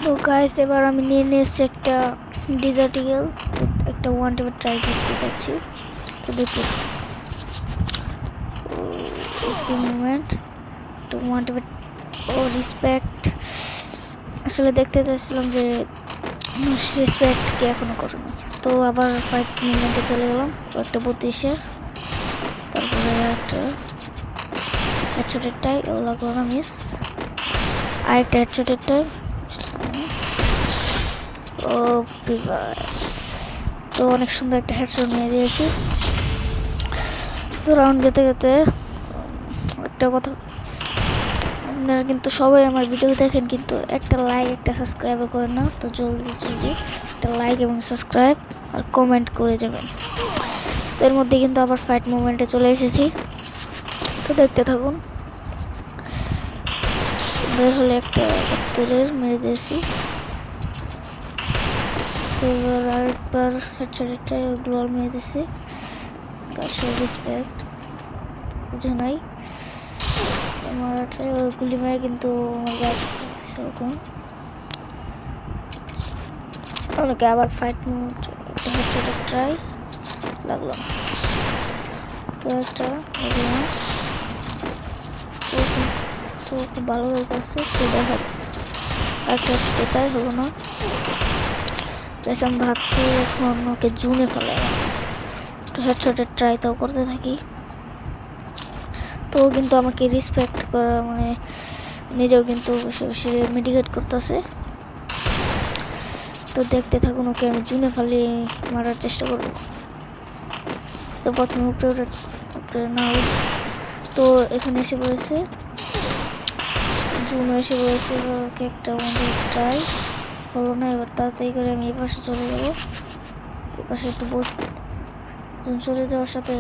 তো গাইস এবার আমি নিয়ে নিয়েছি একটা ডিজার্ট ইগল, একটা ওয়ান টেপে ট্রাই করতে যাচ্ছি। তো দেখুন একটি মুভমেন্ট, তো ওয়ান টেপে ও রেসপেক্ট। আসলে দেখতে চাইছিলাম যে রেসপেক্ট কে এখনো করেনি। তো আবার ফাইট মুভমেন্টে চলে গেলাম, একটা 32-এর, তারপরে একটা হেডশটের টাই, ও লাগলো না, মিস। আরেকটা হেডশটের টাই, ও তো অনেক সুন্দর একটা হেডশট নিয়ে দিয়েছি। তো রাউন্ড যেতে যেতে একটা কথা, আপনারা কিন্তু সবাই আমার ভিডিও দেখেন কিন্তু একটা লাইক একটা সাবস্ক্রাইব করেন না। তো জলদি জলদি একটা লাইক এবং সাবস্ক্রাইব আর কমেন্ট করে যাবেন। তো এর মধ্যে কিন্তু আবার ফাইট মুভমেন্টে চলে এসেছি। তো দেখতে থাকুন। বের হলে একটা 71-এর মেরে দিয়েছি। তো এবার আরেকবার হেডশটটাই গ্লোয়াল মেরে দিয়েছি। গাছের রেসপেক্ট বুঝে নাই আমার গুলি মেরে, কিন্তু আমার গাছ সেরকম অনেকে আবার ফাইট মুভমেন্ট হেডশটের ট্রাই লাগলো। তো একটা লাগলাম, তো খুব ভালো হয়েছে। তো দেখা একটা এটাই হলো না। বেশ আমি ভাবছি এখন ওকে জুনে ফেলে একটু হেডশটের ট্রাই তাও করতে থাকি। তো কিন্তু আমাকে রেসপেক্ট করা মানে নিজেও কিন্তু বসে বসে মেডিকেট করতেছে। তো দেখতে থাকুন, ওকে আমি জুনে ফেলে মারার চেষ্টা করবো। তো প্রথমে উপরে না, তো এখানে এসে পড়েছে, জুন এসে পড়েছে। ওকে একটা ট্রাই হলো না। এবার তাড়াতাড়ি করে আমি এই পাশে চলে যাবো, এই পাশে একটু বসবো। চলে যাওয়ার সাথে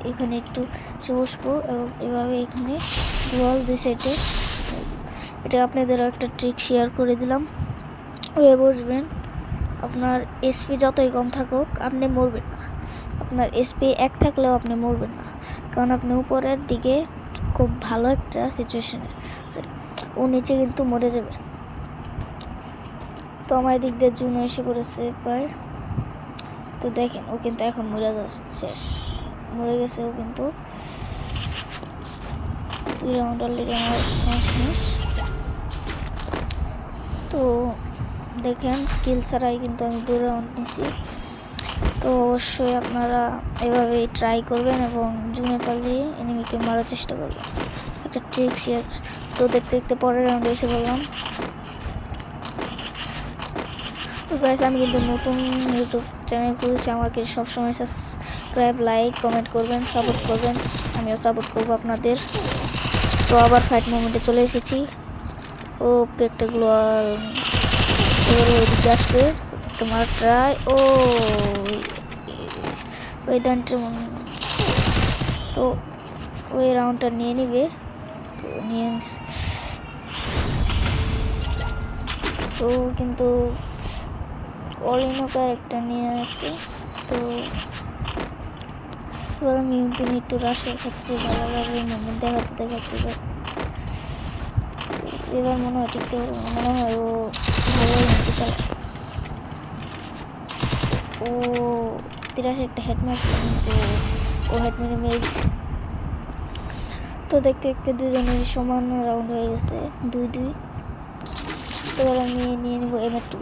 এখানে একটু সে বসবো এবং এভাবে এখানে ওয়াল দুই সাইডে। এটা আপনাদেরও একটা ট্রিক শেয়ার করে দিলাম, এভাবে বসবেন। আপনার এসপি যতই কম থাকুক আপনি মরবেন না, আপনার এসপি 1 থাকলেও আপনি মরবেন না, কারণ আপনি উপরের দিকে খুব ভালো একটা সিচুয়েশনে, ও নিচে কিন্তু মরে যাবে। তো আমার দিক দিয়ে জুন এসে পড়েছে প্রায়। তো দেখেন ও কিন্তু এখন মরে যাচ্ছে, শেষ মরে গেছে ও কিন্তু। 2 রাউন্ড অলরেডি আমার শেষ। তো দেখেন কিল ছাড়াই কিন্তু আমি 2 রাউন্ড নিছি। তো অবশ্যই আপনারা এভাবেই ট্রাই করবেন এবং জুনে পালিয়ে এনিমিকে মারার চেষ্টা করবেন, একটা ট্রিক শেয়ার। তো দেখতে দেখতে পরের রাউন্ডে এসে বললাম। তো গাইস আমি কিন্তু নতুন ইউটিউব চ্যানেল খুলেছি, আমাকে সবসময় সাবস্ক্রাইব লাইক কমেন্ট করবেন, সাপোর্ট করবেন, আমিও সাপোর্ট করবো আপনাদের। তো আবার ফাইট মোমেন্টে চলে এসেছি। ও একটা গ্লোয়াল ওইদিকে আসবে, তোমার ট্রাই, ও ওই দানটা, তো ওই রাউন্ডটা নিয়ে নিবে। তো নিয়ে তো কিন্তু অরিনোকার একটা নিয়ে আসে। তো এবার আমি একটু রাশের ক্ষেত্রে ভালো লাগে মুভমেন্ট দেখাতে এবার মনে হয় ঠিক মনে হয় ও ভালো নিতে চায়। ও 83 একটা হেড মারছিল কিন্তু ও হেড মেরে মেরেছে। তো দেখতে দেখতে দুজনের সমান রাউন্ড হয়ে গেছে, 2-2। এবার আমি নিয়ে নিব M2।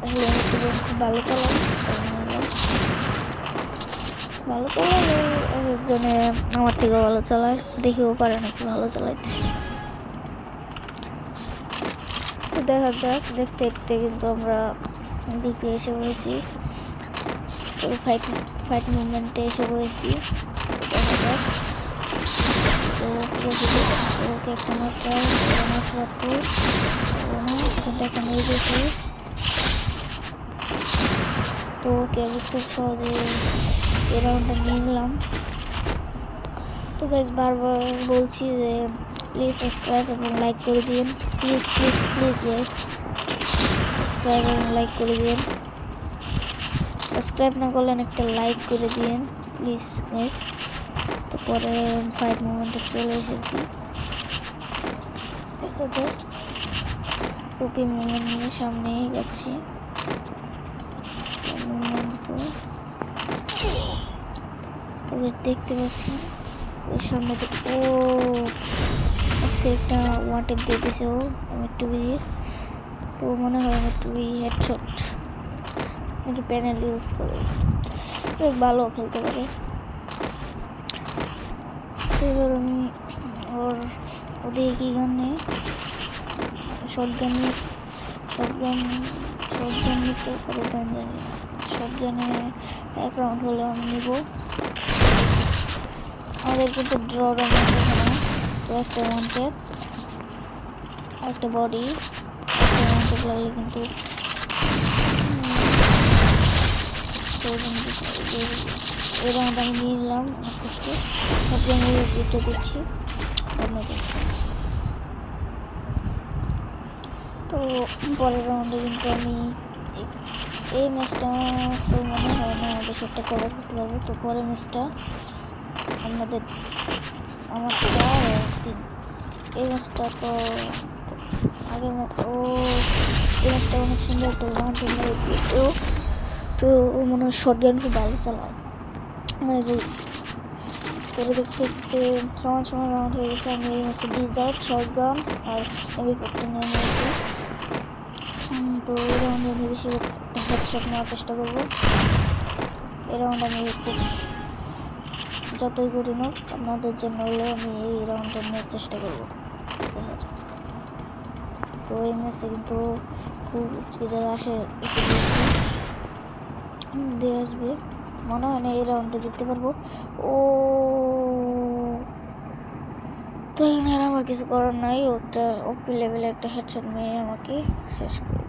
আসলে M2 খুব ভালো চালাই, ভালো চালাই, একজনে আমার থেকেও ভালো চালায়, দেখেও পারে নাকি ভালো চালাইতে। তো দেখা যাক, দেখতে দেখতে কিন্তু আমরা দিকে এসে বসেছি। তো ফাইট মুভমেন্টে এসে বসেছি। দেখা যাক। তো ওকে একটা মাত্রা কিন্তু একটা নিয়ে গেছি। তো ওকে আমি খুব সহজে এই রাউন্ডটা নিয়ে নিলাম। তো গাইস বারবার বলছি যে প্লিজ সাবস্ক্রাইব এবং লাইক করে দিন, please please please guys subscribe এবং লাইক করে দিন। সাবস্ক্রাইব না করলেন একটা লাইক করে দিন প্লিজ গাইস। তো পরে ফাইট মোমেন্টে চলে এসেছি, দেখা যাক। ওপি মুভমেন্ট নিয়ে সামনে যাচ্ছি। তোকে দেখতে পাচ্ছি ওই সামনে। ও আস্তে একটা ওয়ান্টেড দিয়ে দিয়েছে ও M2 দিয়ে। তো মনে হয় M2 হেডশট নাকি প্যানেল ইউজ করে, ভালো খেলতে পারে। তো এবার আমি ওদের কি গানে শর্টগান নিতে পারে তো আমি জানি। শর্টগানে এক রাউন্ড হলে আমি নিব। আমাদের কিন্তু ড্র রাউন্ড এখানে। তো একটা ওয়ান্টেড, একটা বডি, একটা ওয়ান্টেড লাগলে কিন্তু এই রাউন্ড আমি নিয়ে নিলাম অনেক কষ্টে। তারপরে আমি এটা দিচ্ছি অন্যদের। তো পরের রাউন্ডে কিন্তু আমি এই ম্যাচটা তো মনে হয় না আমাদের সেটটা কভার করতে পারবো। তো পরের ম্যাচটা আমাদের আমার 4-3 এই ম্যাচটা তো আগে ও এই ম্যাচটা অনেক সুন্দর একটা রাউন্ড দিয়েছে। তো ও মনে হয় শর্টগান খুব ভালো চালায় আমি বলছি। তো দেখতে দেখতে সমান রাউন্ড হয়ে গেছে। আমি এই ম্যাচে ডিজার্ট শর্টগান আর MP40 নিয়ে নিয়েছি। তো এই রাউন্ডে আমি বেশি হেডশট নেওয়ার চেষ্টা করবো। এই রাউন্ড আমি খুব যতই করি না আপনাদের জন্য হলে আমি এই রাউন্ডটা নেওয়ার চেষ্টা করবো। তো এই ম্যাচে কিন্তু খুব স্পিডে দিয়ে আসবে। মনে হয় না এই রাউন্ডটা জিততে পারবো। ও তো এখানে আর আমার কিছু করার নাই, ওটা ওপি লেভেলে একটা হেডশট মেয়ে আমাকে শেষ করে